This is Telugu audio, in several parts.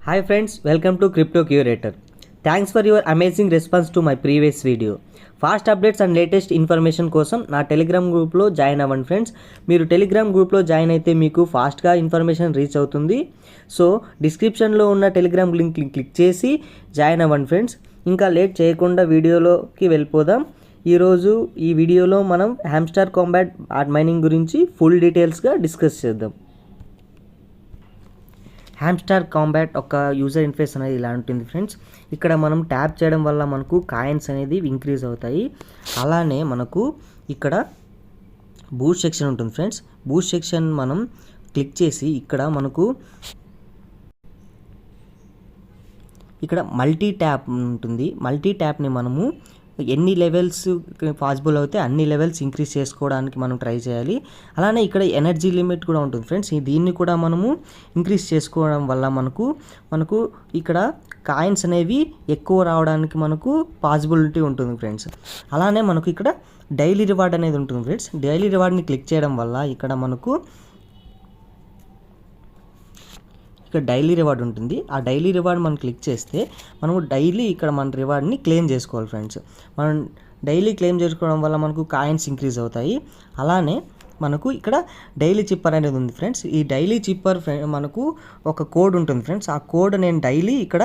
Hi friends, welcome to Crypto Curator. Thanks for your amazing response to my previous video. Fast updates and latest information కోసం నా టెలిగ్రామ్ గ్రూప్లో జాయిన్ అవ్వండి ఫ్రెండ్స్. మీరు టెలిగ్రామ్ గ్రూప్లో జాయిన్ అయితే మీకు ఫాస్ట్గా ఇన్ఫర్మేషన్ రీచ్ అవుతుంది. సో డిస్క్రిప్షన్లో ఉన్న టెలిగ్రామ్ లింక్ క్లిక్ చేసి జాయిన్ అవ్వండి ఫ్రెండ్స్. ఇంకా లేట్ చేయకుండా వీడియోలోకి వెళ్ళిపోదాం. ఈరోజు ఈ వీడియోలో మనం హ్యామ్స్టర్ కాంబాట్ మైనింగ్ గురించి ఫుల్ డీటెయిల్స్గా డిస్కస్ చేద్దాం. హ్యామ్స్టర్ కాంబాట్ ఒక యూజర్ ఇంటర్ఫేస్ అనేది ఇలా ఉంటుంది ఫ్రెండ్స్. ఇక్కడ మనం ట్యాప్ చేయడం వల్ల మనకు కాయిన్స్ అనేది ఇంక్రీజ్ అవుతాయి. అలానే మనకు ఇక్కడ బూస్ట్ సెక్షన్ ఉంటుంది ఫ్రెండ్స్. బూస్ట్ సెక్షన్ మనం క్లిక్ చేసి ఇక్కడ మనకు ఇక్కడ మల్టీ ట్యాప్ ఉంటుంది. మల్టీ ట్యాప్ని మనము ఎన్ని లెవెల్స్ పాసిబుల్ అవుతే అన్ని లెవెల్స్ ఇంక్రీజ్ చేసుకోవడానికి మనం ట్రై చేయాలి. అలానే ఇక్కడ ఎనర్జీ లిమిట్ కూడా ఉంటుంది ఫ్రెండ్స్. దీన్ని కూడా మనము ఇంక్రీజ్ చేసుకోవడం వల్ల మనకు ఇక్కడ కాయిన్స్ అనేవి ఎక్కువ రావడానికి మనకు పాసిబిలిటీ ఉంటుంది ఫ్రెండ్స్. అలానే మనకు ఇక్కడ డైలీ రివార్డ్ అనేది ఉంటుంది ఫ్రెండ్స్. డైలీ రివార్డ్ని క్లిక్ చేయడం వల్ల ఇక్కడ మనకు డైలీ రివార్డ్ ఉంటుంది. ఆ డైలీ రివార్డ్ మనం క్లిక్ చేస్తే మనము డైలీ ఇక్కడ మన రివార్డ్ని క్లెయిమ్ చేసుకోవాలి ఫ్రెండ్స్. మనం డైలీ క్లెయిమ్ చేసుకోవడం వల్ల మనకు కాయిన్స్ ఇంక్రీజ్ అవుతాయి. అలానే మనకు ఇక్కడ డైలీ చిప్పర్ అనేది ఉంది ఫ్రెండ్స్. ఈ డైలీ చిప్పర్ మనకు ఒక కోడ్ ఉంటుంది ఫ్రెండ్స్. ఆ కోడ్ నేను డైలీ ఇక్కడ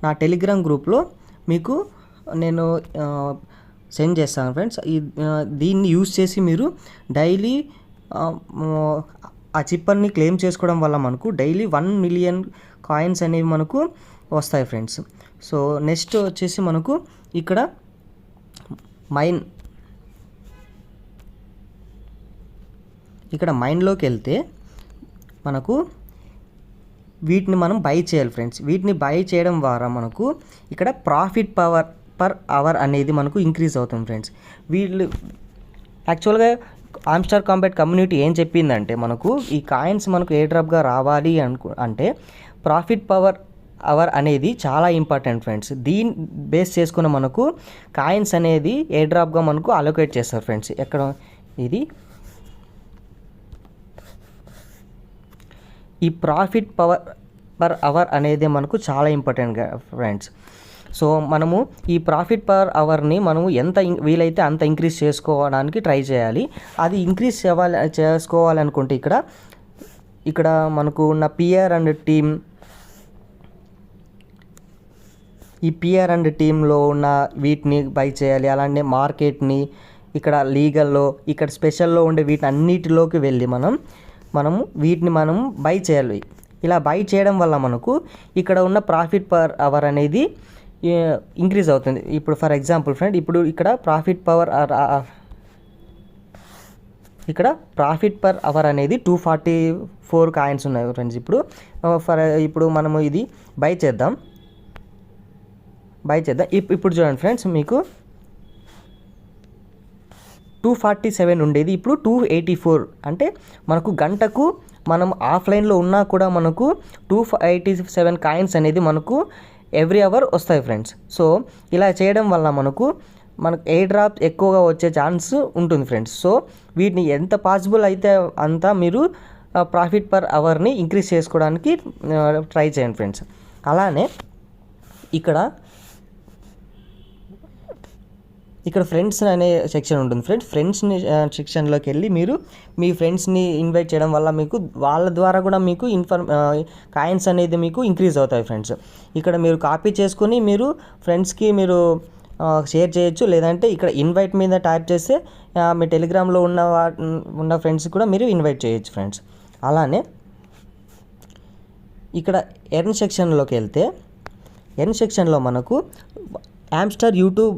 నా టెలిగ్రామ్ గ్రూప్లో మీకు నేను సెండ్ చేస్తాను ఫ్రెండ్స్. దీన్ని యూజ్ చేసి మీరు డైలీ ఆ చిప్పర్ని క్లెయిమ్ చేసుకోవడం వల్ల మనకు డైలీ 1 మిలియన్ కాయిన్స్ అనేవి మనకు వస్తాయి ఫ్రెండ్స్. సో నెక్స్ట్ వచ్చేసి మనకు ఇక్కడ మైన్లోకి వెళ్తే మనకు వీటిని మనం బై చేయాలి ఫ్రెండ్స్. వీటిని బై చేయడం ద్వారా మనకు ఇక్కడ ప్రాఫిట్ పర్ అవర్ అనేది మనకు ఇంక్రీజ్ అవుతుంది ఫ్రెండ్స్. వీళ్ళు యాక్చువల్గా హ్యామ్స్టర్ కాంబాట్ కమ్యూనిటీ ఏం చెప్పిందంటే మనకు ఈ కాయిన్స్ మనకు ఎయిర్ డ్రాప్గా రావాలి అంటే ప్రాఫిట్ పవర్ అవర్ అనేది చాలా ఇంపార్టెంట్ ఫ్రెండ్స్. దీన్ని బేస్ చేసుకున్న మనకు కాయిన్స్ అనేది ఎయిర్ డ్రాప్గా మనకు అలొకేట్ చేస్తారు ఫ్రెండ్స్. ఎక్కడ ఇది ఈ ప్రాఫిట్ పర్ అవర్ అనేది మనకు చాలా ఇంపార్టెంట్ ఫ్రెండ్స్. సో మనము ఈ ప్రాఫిట్ పర్ అవర్ని మనము ఎంత వీలైతే అంత ఇంక్రీజ్ చేసుకోవడానికి ట్రై చేయాలి. అది ఇంక్రీజ్ చేసుకోవాలనుకుంటే ఇక్కడ మనకు ఉన్న పిఆర్ అండ్ టీంలో ఉన్న వీటిని బై చేయాలి. అలానే మార్కెట్ని ఇక్కడ లీగల్లో ఇక్కడ స్పెషల్లో ఉండే వీటిని అన్నిటిలోకి వెళ్ళి మనము వీటిని బై చేయాలి. ఇలా బై చేయడం వల్ల మనకు ఇక్కడ ఉన్న ప్రాఫిట్ పర్ అవర్ అనేది ఇంక్రీజ్ అవుతుంది. ఇప్పుడు ఫర్ ఎగ్జాంపుల్ ఫ్రెండ్ ఇక్కడ ప్రాఫిట్ పర్ అవర్ అనేది 244 కాయిన్స్ ఉన్నాయి ఫ్రెండ్స్. ఇప్పుడు మనము ఇది బై చేద్దాం. ఇప్పుడు చూడండి ఫ్రెండ్స్, మీకు 247 ఉండేది ఇప్పుడు 284. అంటే మనకు గంటకు మనం ఆఫ్లైన్లో ఉన్నా కూడా మనకు 287 కాయిన్స్ అనేది మనకు ఎవ్రీ అవర్ వస్తాయి ఫ్రెండ్స్. సో ఇలా చేయడం వల్ల మనకు ఎయిర్ డ్రాప్ ఎక్కువగా వచ్చే ఛాన్స్ ఉంటుంది ఫ్రెండ్స్. సో వీటిని ఎంత పాసిబుల్ అయితే అంత మీరు ప్రాఫిట్ పర్ అవర్ని ఇంక్రీజ్ చేసుకోవడానికి ట్రై చేయండి ఫ్రెండ్స్. అలానే ఇక్కడ ఫ్రెండ్స్ అనే సెక్షన్ ఉంటుంది ఫ్రెండ్స్. ఫ్రెండ్స్ని సెక్షన్లోకి వెళ్ళి మీరు మీ ఫ్రెండ్స్ని ఇన్వైట్ చేయడం వల్ల మీకు వాళ్ళ ద్వారా కూడా మీకు కాయిన్స్ అనేది మీకు ఇంక్రీజ్ అవుతాయి ఫ్రెండ్స్. ఇక్కడ మీరు కాపీ చేసుకొని మీరు ఫ్రెండ్స్కి మీరు షేర్ చేయొచ్చు. లేదంటే ఇక్కడ ఇన్వైట్ మీద ట్యాప్ చేస్తే మీ టెలిగ్రామ్లో ఉన్న ఫ్రెండ్స్ కూడా మీరు ఇన్వైట్ చేయొచ్చు ఫ్రెండ్స్. అలానే ఇక్కడ ఎర్న్ సెక్షన్లోకి వెళ్తే ఎర్న్ సెక్షన్లో మనకు హ్యామ్స్టర్ యూట్యూబ్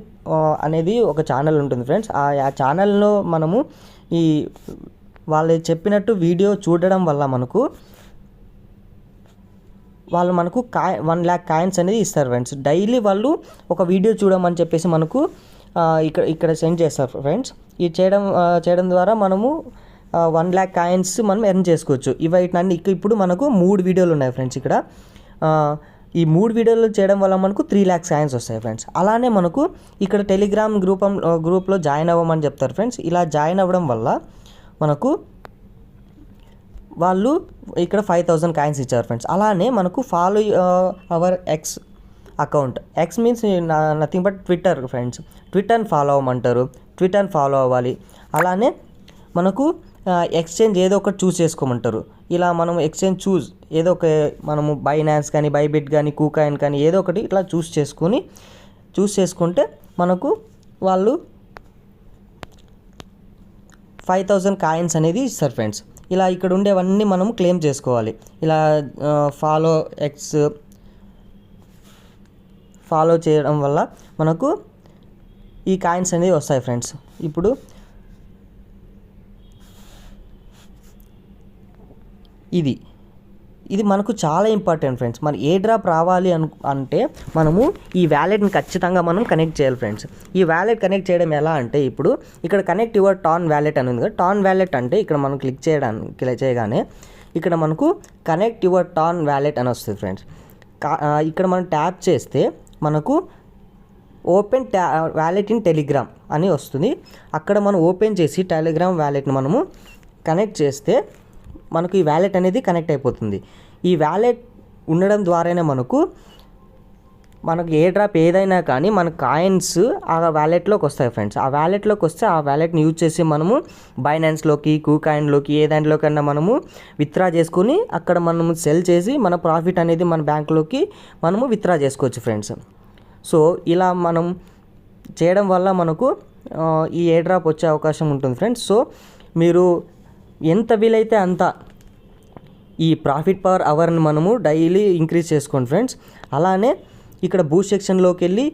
అనేది ఒక ఛానల్ ఉంటుంది ఫ్రెండ్స్. ఆ ఛానల్లో మనము వాళ్ళు చెప్పినట్టు వీడియో చూడడం వల్ల వాళ్ళు మనకు 1 lakh కాయిన్స్ అనేది ఇస్తారు ఫ్రెండ్స్. డైలీ వాళ్ళు ఒక వీడియో చూడమని చెప్పేసి మనకు ఇక్కడ సెండ్ చేస్తారు ఫ్రెండ్స్. ఇది చేయడం ద్వారా మనము 1 lakh కాయిన్స్ మనం ఎర్న్ చేసుకోవచ్చు. వీటిని ఇప్పుడు మనకు 3 వీడియోలు ఉన్నాయి ఫ్రెండ్స్. ఈ 3 వీడియోలు చేయడం వల్ల మనకు 3 lakhs కాయిన్స్ వస్తాయి ఫ్రెండ్స్. అలానే మనకు ఇక్కడ టెలిగ్రామ్ గ్రూప్లో జాయిన్ అవ్వమని చెప్తారు ఫ్రెండ్స్. ఇలా జాయిన్ అవ్వడం వల్ల వాళ్ళు ఇక్కడ 5000 కాయిన్స్ ఇచ్చారు ఫ్రెండ్స్. అలానే మనకు follow our X account, X means nothing but Twitter friends. ట్విట్టర్ని ఫాలో అవ్వమంటారు, ట్విట్టర్ని ఫాలో అవ్వాలి. అలానే మనకు ఎక్స్చేంజ్ ఏదో ఒకటి చూస్ చేసుకోమంటారు. ఇలా మనం ఎక్స్చేంజ్ ఏదో ఒక మనము బైనాన్స్ కానీ, బైబిట్ కానీ, కూకాయిన్ కానీ ఏదో ఒకటి ఇట్లా చూస్ చేసుకుంటే మనకు వాళ్ళు 5000 కాయిన్స్ అనేది ఇస్తారు ఫ్రెండ్స్. ఇలా ఇక్కడ ఉండేవన్నీ మనం క్లెయిమ్ చేసుకోవాలి. ఇలా ఫాలో చేయడం వల్ల మనకు ఈ కాయిన్స్ అనేవి వస్తాయి ఫ్రెండ్స్. ఇప్పుడు ఇది మనకు చాలా ఇంపార్టెంట్ ఫ్రెండ్స్. మన ఏ డ్రాప్ రావాలి అంటే మనము ఈ వ్యాలెట్ని ఖచ్చితంగా మనం కనెక్ట్ చేయాలి ఫ్రెండ్స్. ఈ వ్యాలెట్ కనెక్ట్ చేయడం ఎలా అంటే, ఇప్పుడు ఇక్కడ కనెక్ట్ యువర్ టాన్ వ్యాలెట్ అని ఉంది కదా. టాన్ వ్యాలెట్ అంటే ఇక్కడ మనం క్లిక్ చేయగానే ఇక్కడ మనకు కనెక్ట్ యువర్ టాన్ వ్యాలెట్ అని వస్తుంది ఫ్రెండ్స్. ఇక్కడ మనం ట్యాప్ చేస్తే మనకు ఓపెన్ వ్యాలెట్ ఇన్ టెలిగ్రామ్ అని వస్తుంది. అక్కడ మనం ఓపెన్ చేసి టెలిగ్రామ్ వ్యాలెట్ని మనము కనెక్ట్ చేస్తే మనకు ఈ వ్యాలెట్ అనేది కనెక్ట్ అయిపోతుంది. ఈ వ్యాలెట్ ఉండడం ద్వారానే మనకు ఏ డ్రాప్ ఏదైనా కానీ మన కాయిన్స్ ఆ వ్యాలెట్లోకి వస్తాయి ఫ్రెండ్స్. ఆ వ్యాలెట్లోకి వస్తే ఆ వ్యాలెట్ని యూజ్ చేసి మనము బైనాన్స్లోకి, కూకాయిన్లోకి ఏ దాంట్లోకన్నా మనము విత్డ్రా చేసుకుని అక్కడ మనము సెల్ చేసి మన ప్రాఫిట్ అనేది మన బ్యాంక్లోకి మనము విత్డ్రా చేసుకోవచ్చు ఫ్రెండ్స్. సో ఇలా మనం చేయడం వల్ల మనకు ఈ ఏ డ్రాప్ వచ్చే అవకాశం ఉంటుంది ఫ్రెండ్స్. సో మీరు ఎంత వీలైతే అంత ఈ ప్రాఫిట్ పర్ అవర్ని మనము డైలీ ఇంక్రీజ్ చేసుకోండి ఫ్రెండ్స్. అలానే ఇక్కడ బూస్ట్ సెక్షన్లోకి వెళ్ళి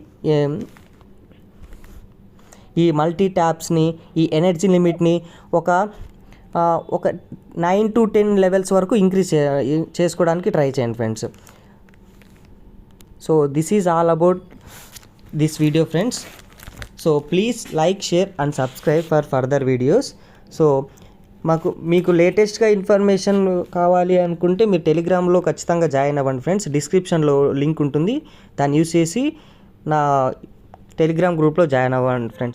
ఈ మల్టీ ట్యాప్స్ని, ఈ ఎనర్జీ లిమిట్ని ఒక 9 to 10 లెవెల్స్ వరకు ఇంక్రీజ్ చేసుకోవడానికి ట్రై చేయండి friends. So this is all about this video friends. So please like, share and subscribe for further videos. So మీకు లేటెస్ట్గా ఇన్ఫర్మేషన్ కావాలి అనుకుంటే మీరు టెలిగ్రామ్లో ఖచ్చితంగా జాయిన్ అవ్వండి ఫ్రెండ్స్. డిస్క్రిప్షన్లో లింక్ ఉంటుంది, దాన్ని యూస్ చేసి నా టెలిగ్రామ్ గ్రూప్లో జాయిన్ అవ్వండి ఫ్రెండ్స్.